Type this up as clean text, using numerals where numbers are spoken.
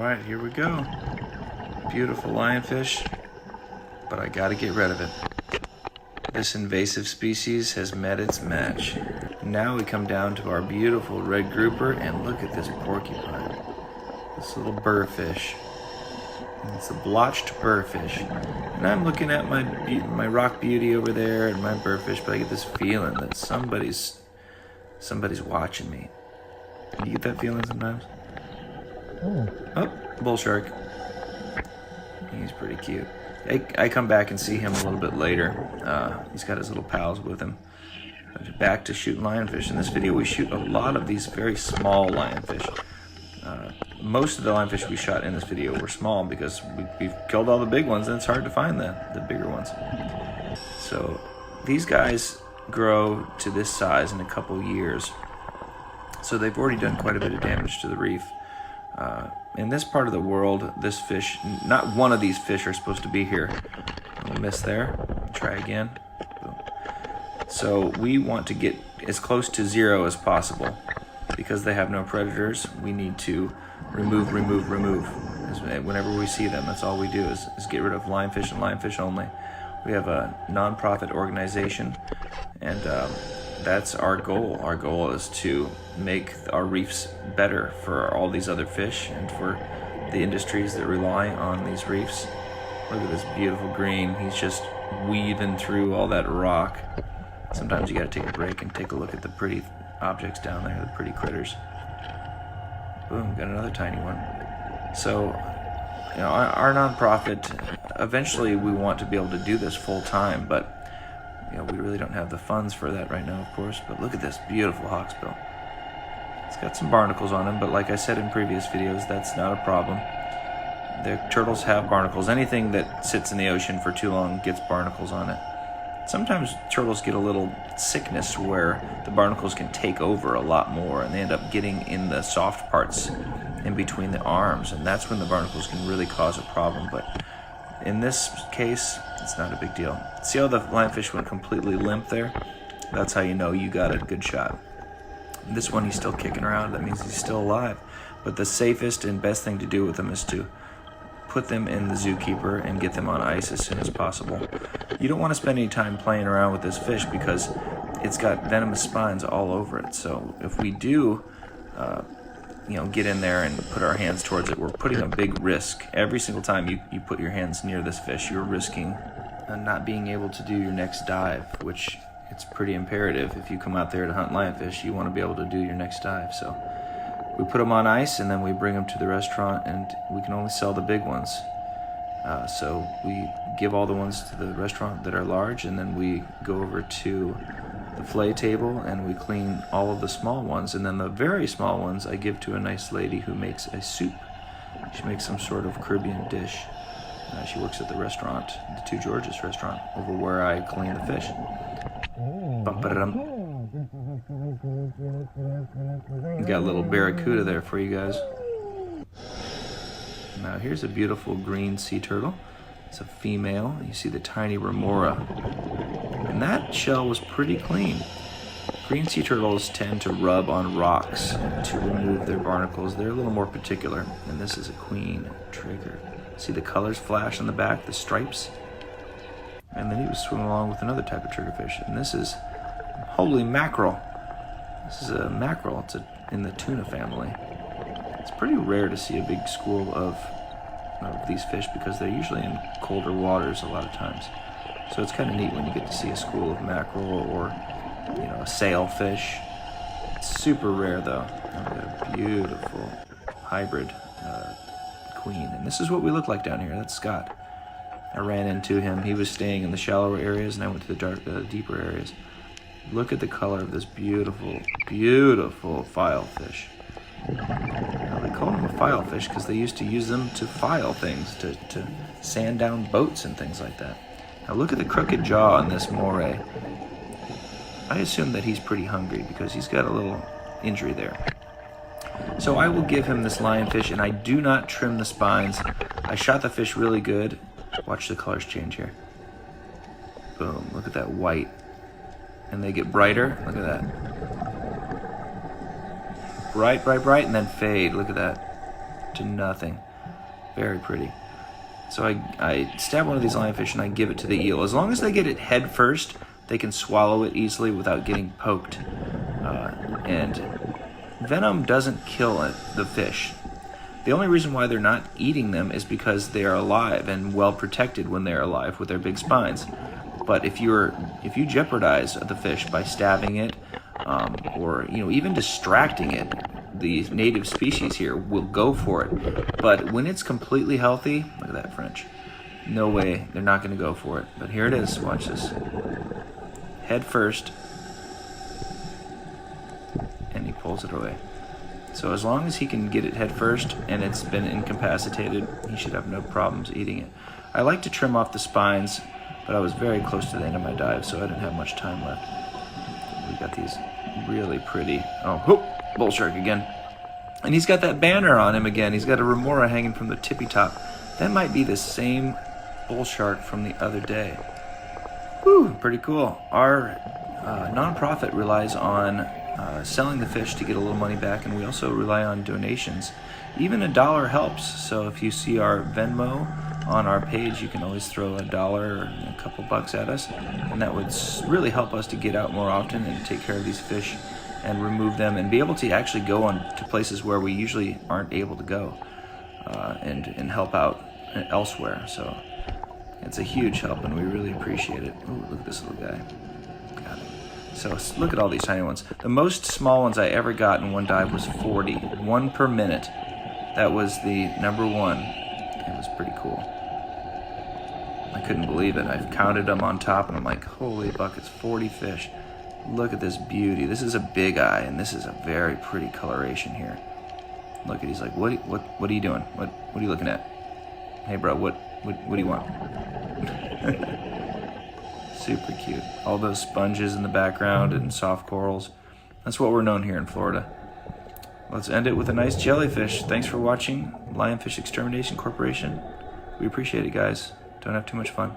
right, here we go. Beautiful lionfish, but I gotta get rid of it. This invasive species has met its match. Now we come down to our beautiful red grouper, and look at this porcupine. This little burrfish. It's a blotched burrfish. And I'm looking at my rock beauty over there and my burrfish, but I get this feeling that somebody's watching me. Do you get that feeling sometimes? Oh, bull shark. He's pretty cute. I come back and see him a little bit later. He's got his little pals with him. Back to shooting lionfish. In this video, we shoot a lot of these very small lionfish. Most of the lionfish we shot in this video were small because we've killed all the big ones, and it's hard to find the bigger ones. So these guys grow to this size in a couple years. So they've already done quite a bit of damage to the reef. In this part of the world, this fish, not one of these fish are supposed to be here. We'll miss there. Try again. Boom. So we want to get as close to zero as possible. Because they have no predators, we need to remove. Whenever we see them, that's all we do is get rid of lionfish and lionfish only. We have a non-profit organization, and that's our goal. Our goal is to make our reefs better for all these other fish and for the industries that rely on these reefs. Look at this beautiful green. He's just weaving through all that rock. Sometimes you gotta take a break and take a look at the pretty objects down there, the pretty critters. Boom, got another tiny one. So, you know, our nonprofit, eventually we want to be able to do this full time, but you know, we really don't have the funds for that right now, of course. But look at this beautiful hawksbill. It's got some barnacles on him, but like I said in previous videos, that's not a problem. The turtles have barnacles. Anything that sits in the ocean for too long gets barnacles on it. Sometimes turtles get a little sickness where the barnacles can take over a lot more, and they end up getting in the soft parts in between the arms, and that's when the barnacles can really cause a problem. But in this case, it's not a big deal. See how the lionfish went completely limp there? That's how you know you got a good shot. This one, he's still kicking around. That means he's still alive. But the safest and best thing to do with them is to put them in the zookeeper and get them on ice as soon as possible. You don't want to spend any time playing around with this fish because it's got venomous spines all over it. So if we do get in there and put our hands towards it, we're putting a big risk. Every single time you put your hands near this fish, you're risking not being able to do your next dive, which it's pretty imperative. If you come out there to hunt lionfish, you want to be able to do your next dive. So we put them on ice, and then we bring them to the restaurant, and we can only sell the big ones. So we give all the ones to the restaurant that are large, and then we go over to the fillet table and we clean all of the small ones, and then the very small ones I give to a nice lady who makes a soup. She makes some sort of Caribbean dish. She works at the restaurant, the Two Georges restaurant, over where I clean the fish. Got a little barracuda there for you guys. Now here's a beautiful green sea turtle. It's a female. You see the tiny remora. And that shell was pretty clean. Green sea turtles tend to rub on rocks to remove their barnacles. They're a little more particular. And this is a queen trigger. See the colors flash on the back, the stripes? And then he was swimming along with another type of triggerfish. And this is holy mackerel. This is a mackerel. It's in the tuna family. It's pretty rare to see a big school of these fish because they're usually in colder waters a lot of times. So it's kind of neat when you get to see a school of mackerel or a sailfish. It's super rare though. A beautiful hybrid queen. And this is what we look like down here. That's Scott. I ran into him. He was staying in the shallower areas, and I went to the deeper areas. Look at the color of this beautiful, beautiful filefish. Now, they call them a filefish because they used to use them to file things, to sand down boats and things like that. Now look at the crooked jaw on this moray. I assume that he's pretty hungry because he's got a little injury there. So I will give him this lionfish, and I do not trim the spines. I shot the fish really good. Watch the colors change here. Boom, look at that white. And they get brighter, look at that. Bright, bright, bright, and then fade, look at that. To nothing. Very pretty. So I stab one of these lionfish and I give it to the eel. As long as they get it head first, they can swallow it easily without getting poked. And venom doesn't kill the fish. The only reason why they're not eating them is because they are alive and well protected when they're alive with their big spines. But if you jeopardize the fish by stabbing it, or even distracting it, the native species here will go for it. But when it's completely healthy, look at that French. No way, they're not going to go for it. But here it is. Watch this. Head first, and he pulls it away. So as long as he can get it head first and it's been incapacitated, he should have no problems eating it. I like to trim off the spines, but I was very close to the end of my dive, so I didn't have much time left. We got these really pretty, bull shark again. And he's got that banner on him again. He's got a remora hanging from the tippy top. That might be the same bull shark from the other day. Whew, pretty cool. Our nonprofit relies on selling the fish to get a little money back, and we also rely on donations. Even $1 helps. So if you see our Venmo on our page, you can always throw $1 or a couple bucks at us, and that would really help us to get out more often and take care of these fish and remove them and be able to actually go on to places where we usually aren't able to go, and help out elsewhere. So it's a huge help, and we really appreciate it. Ooh, look at this little guy. Got it. So look at all these tiny ones. The most small ones I ever got in one dive was 40, 1 per minute. That was the number one. It was pretty cool. I couldn't believe it. I counted them on top, and I'm like, holy buckets, 40 fish. Look at this beauty. This is a big eye, and this is a very pretty coloration here. Look at, he's like, what are you doing? What are you looking at? Hey, bro, what do you want? Super cute. All those sponges in the background and soft corals. That's what we're known here in Florida. Let's end it with a nice jellyfish. Thanks for watching Lionfish Extermination Corporation. We appreciate it, guys. Don't have too much fun.